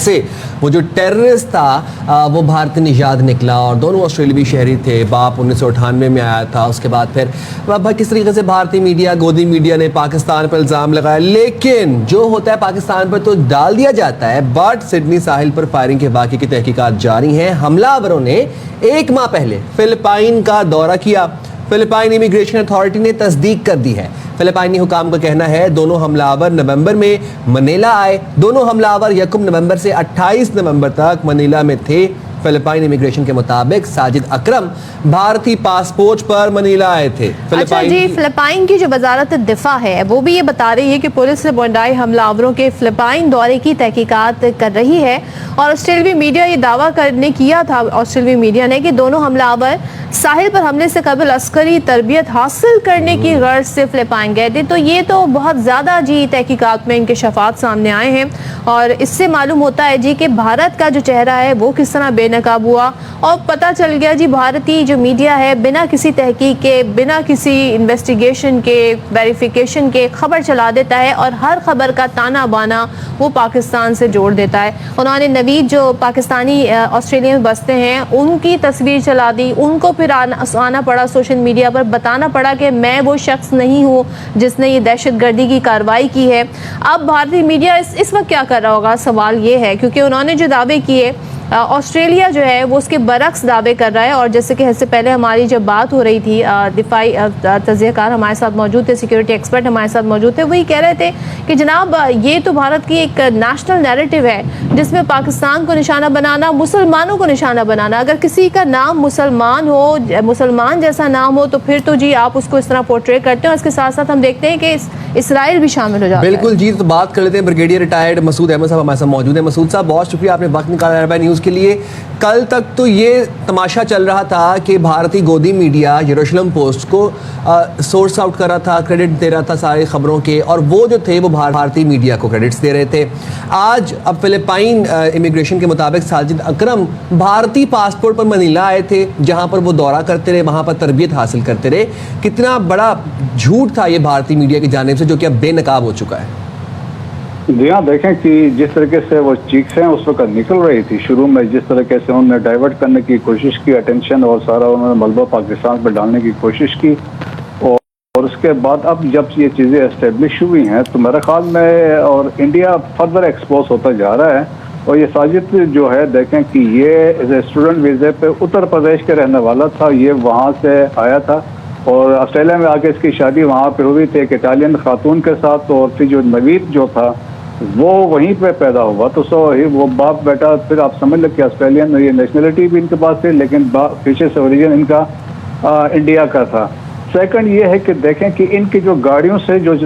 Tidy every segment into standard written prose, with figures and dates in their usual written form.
से वो जो टेररिस्ट था वो भारतीय निजात निकला और दोनों ऑस्ट्रेलियावी शहरी थे। बाप 1998 में आया था। उसके बाद फिर किस तरीके से भारतीय मीडिया, गोदी मीडिया ने पाकिस्तान पर इल्ज़ाम लगाया, लेकिन जो होता है पाकिस्तान पर तो डाल दिया जाता है। बट सिडनी साहिल पर फायरिंग के वाक़े की तहकीकात जारी हैं। हमलावरों ने 1 माह पहले फिलिपाइन का दौरा किया। फिलिपाइन इमिग्रेशन अथॉरिटी ने तस्दीक कर दी है। फिलिपाइनी हुकाम का कहना है दोनों हमलावर नवंबर में मनीला आए। दोनों हमलावर 1 नवंबर से 28 नवंबर तक मनीला में थे। फिलिपाइन इमिग्रेशन के मुताबिक साजिद अकरम भारतीय पासपोर्ट पर मनीला आए थे। अच्छा जी, फिलिपाइन की जो वजारत दिफा है वो भी ये बता रही है कि पुलिस ने बोंडाई हमलावरों के फिलिपाइन दौरे की तहकीकात कर रही है। और ऑस्ट्रेलियावी मीडिया ये दावा किया था ऑस्ट्रेलियावी मीडिया ने कि दोनों हमलावर साहिल पर हमले से कबल अस्करी तरबियत हासिल करने की गर्ज से फिलिपाइन गए थे। तो ये तो बहुत ज़्यादा जी तहकीकात में इंकशाफात सामने आए हैं और इससे मालूम होता है जी कि भारत का जो चेहरा है वो किस तरह बेनकाब हुआ। और पता चल गया जी भारतीय जो मीडिया है बिना किसी तहकीक के, बिना किसी इन्वेस्टिगेशन के, वेरिफिकेशन के खबर चला देता है और हर खबर का ताना बाना वो पाकिस्तान से जोड़ देता है। उन्होंने नवीद जो पाकिस्तानी ऑस्ट्रेलिया में बसते हैं उनकी तस्वीर चला दी। उनको फिर आना पड़ा सोशल मीडिया पर, बताना पड़ा कि मैं वो शख्स नहीं हूँ जिसने ये दहशतगर्दी की कार्रवाई की है। अब भारतीय मीडिया इस वक्त क्या कर रहा होगा, सवाल ये है, क्योंकि उन्होंने जो दावे किए ऑस्ट्रेलिया जो है वो उसके बरक्स दावे कर रहा है। और जैसे कि इससे पहले हमारी जब बात हो रही थी, दिफाई तज़कियाकार हमारे साथ मौजूद थे, सिक्योरिटी एक्सपर्ट हमारे साथ मौजूद थे, वही कह रहे थे कि जनाब ये तो भारत की एक नेशनल नैरेटिव है जिसमें पाकिस्तान को निशाना बनाना, मुसलमानों को निशाना बनाना। अगर किसी का नाम मुसलमान हो, मुसलमान जैसा नाम हो, तो फिर तो जी आप उसको इस तरह पोर्ट्रे करते हैं। और इसके साथ साथ हम देखते हैं कि इसराइल भी शामिल हो जाता है। बिल्कुल जी, तो बात कर लेते हैं ब्रिगेडियर रिटायर्ड मसूद अहमद साहब हमारे साथ मौजूद है। मसूद साहब, बहुत शुक्रिया आपने वक्त निकाला अरबा न्यूज़ के लिए। कल तक तो ये तमाशा चल रहा था कि भारतीय गोदी मीडिया यरूशलेम पोस्ट को सोर्स आउट कर रहा था, क्रेडिट दे रहा था सारी खबरों के, और वो जो थे वो भारतीय मीडिया को क्रेडिट्स दे रहे थे। आज अब फिलिपाइन इमिग्रेशन के मुताबिक साजिद अकरम भारतीय पासपोर्ट पर मनीला आए थे, जहां पर वो दौरा करते रहे, वहां पर तरबियत हासिल करते रहे। कितना बड़ा झूठ था ये भारतीय मीडिया की जानिब से, जो कि अब बेनकाब हो चुका है। जी हाँ, देखें कि जिस तरीके से वो चीख से उस वक्त निकल रही थी, शुरू में जिस तरीके से उन्होंने डाइवर्ट करने की कोशिश की अटेंशन, और सारा उन्होंने मलबा पाकिस्तान पर डालने की कोशिश की, और उसके बाद अब जब ये चीज़ें एस्टेब्लिश हुई हैं तो मेरे ख्याल में और इंडिया फर्दर एक्सपोज होता जा रहा है। और ये साजिद जो है, देखें कि ये स्टूडेंट वीज़े पे उत्तर प्रदेश के रहने वाला था, ये वहाँ से आया था और ऑस्ट्रेलिया में आके इसकी शादी वहाँ पे हुई थी एक इटालियन खातून के साथ। और फिर जो नवीद जो था वो वहीं पे पैदा हुआ, तो वो बाप बेटा, फिर आप समझ लो कि ऑस्ट्रेलियन, ये नेशनलिटी भी इनके पास थी, लेकिन पीछे से ओरिजिन इनका इंडिया का था। सेकंड ये है कि देखें कि इनकी जो गाड़ियों से जो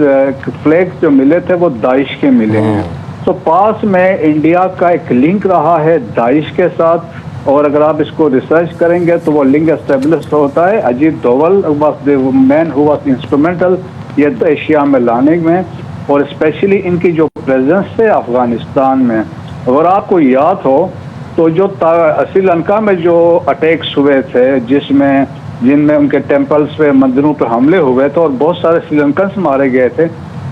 फ्लैग जो मिले थे वो दाइश के मिले हैं। तो पास में इंडिया का एक लिंक रहा है दाइश के साथ, और अगर आप इसको रिसर्च करेंगे तो वो लिंक एस्टेब्लिश होता है। Ajit Doval was the man who was instrumental ये तो एशिया में लाने में, और स्पेशली इनकी जो प्रेजेंस है अफगानिस्तान में। अगर आपको याद हो तो जो श्रीलंका में जो अटैक्स हुए थे, जिनमें उनके टेम्पल्स पे, मंदिरों पे हमले हुए थे और बहुत सारे श्रीलंकन्स मारे गए थे,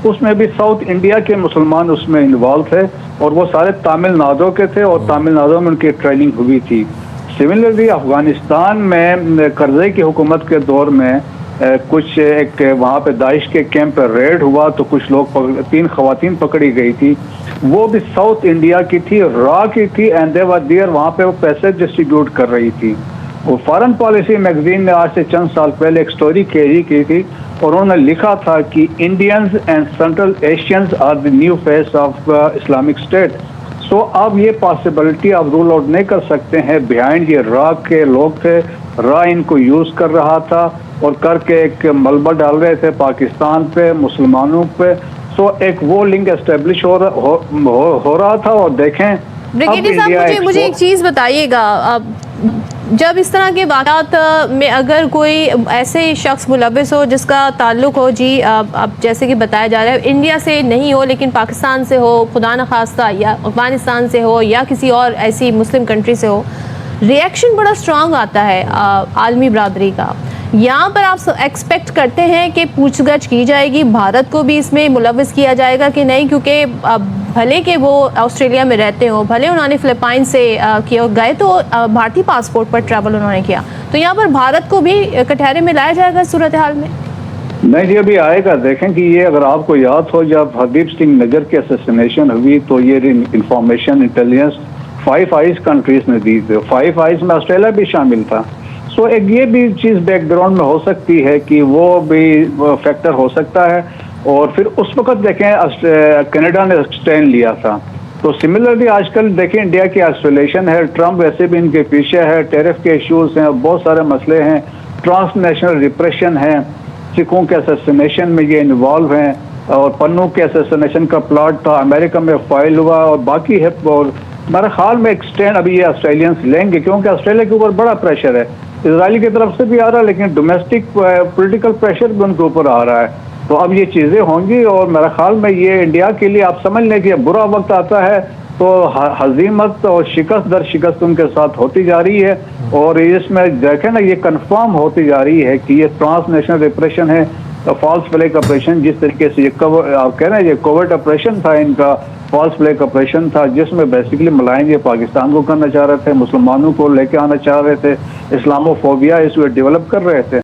उसमें भी साउथ इंडिया के मुसलमान उसमें इन्वॉल्व थे, और वो सारे तमिलनाडु के थे, और तमिलनाडु में उनकी ट्रेनिंग हुई थी। सिमिलरली अफगानिस्तान में करज़ई की हुकूमत के दौर में कुछ एक वहाँ पे दाइश के कैंप पर रेड हुआ, तो कुछ लोग 3 खवातीन पकड़ी गई थी, वो भी साउथ इंडिया की थी, रॉ की थी, एंड दे वर देयर, वहाँ पे वो पैसे डिस्ट्रीब्यूट कर रही थी। वो फॉरेन पॉलिसी मैगजीन ने आज से चंद साल पहले एक स्टोरी कैरी की थी, और उन्होंने लिखा था कि Indians and central Asians are the new face of Islamic state. So अब ये पॉसिबिलिटी आप रूल आउट नहीं कर सकते हैं, बिहाइंड ये रॉ के लोग थे, रॉ इनको यूज कर रहा था और करके एक मलबा डाल रहे थे पाकिस्तान पे, मुसलमानों पे। सो एक वो लिंक एस्टेब्लिश हो रहा था। और देखें ब्रिगेडियर साहब, मुझे एक चीज़ बताइएगा, जब इस तरह के वाक़ात में अगर कोई ऐसे शख्स मुलव्विस हो जिसका ताल्लुक़ हो जी, अब जैसे कि बताया जा रहा है इंडिया से नहीं हो लेकिन पाकिस्तान से हो, खुदा न खास्ता, या अफगानिस्तान से हो, या किसी और ऐसी मुस्लिम कंट्री से हो, रिएक्शन बड़ा स्ट्रॉन्ग आता है आलमी बरादरी का। यहाँ पर आप एक्सपेक्ट करते हैं कि पूछगछ की जाएगी, भारत को भी इसमें मुलव्विस किया जाएगा कि नहीं? क्योंकि भले कि वो ऑस्ट्रेलिया में रहते हो, भले उन्होंने फिलिपाइन से किया गए तो भारतीय पासपोर्ट पर ट्रैवल उन्होंने किया, तो यहाँ पर भारत को भी कटहरे में लाया जाएगा सूरत हाल में? नहीं जी, अभी आएगा। देखें कि ये अगर आपको याद हो, जब हरदीप सिंह नगर की असैसिनेशन हुई तो ये इंफॉर्मेशन इंटेलिजेंस 5 आइज कंट्रीज ने दी थी। 5 आइज में ऑस्ट्रेलिया भी शामिल था। सो एक ये भी चीज़ बैकग्राउंड में हो सकती है कि वो भी फैक्टर हो सकता है। और फिर उस वक्त देखें कनाडा ने स्टैंड लिया था। तो सिमिलरली आजकल देखें इंडिया की आइसोलेशन है, ट्रम्प वैसे भी इनके पीछे है, टैरिफ के इश्यूज हैं, बहुत सारे मसले हैं, ट्रांसनेशनल रिप्रेशन है, सिखों के असैसिनेशन में ये इन्वॉल्व हैं, और पन्नू के असैसिनेशन का प्लॉट था, अमेरिका में फाइल हुआ और बाकी है। और मेरे ख्याल में एक स्टैंड अभी ये ऑस्ट्रेलियंस लेंगे, क्योंकि ऑस्ट्रेलिया के ऊपर बड़ा प्रेशर है, इजराइल की तरफ से भी आ रहा है, लेकिन डोमेस्टिक पॉलिटिकल प्रेशर भी उनके ऊपर आ रहा है। तो अब ये चीज़ें होंगी और मेरे ख्याल में ये इंडिया के लिए आप समझ लें कि बुरा वक्त आता है तो हजीमत और शिकस्त दर शिकस्त उनके साथ होती जा रही है। और इसमें देखें ना, ये कंफर्म होती जा रही है कि ये ट्रांसनेशनल रिप्रेशन है, फॉल्स फ्लैग ऑपरेशन। जिस तरीके से ये आप कह रहे हैं ये कोविड ऑपरेशन था, इनका फॉल्स फ्लैग ऑपरेशन था, जिसमें बेसिकली मुलायम ये पाकिस्तान को करना चाह रहे थे, मुसलमानों को लेके आना चाह रहे थे, इस्लामोफोबिया इसमें डेवलप कर रहे थे।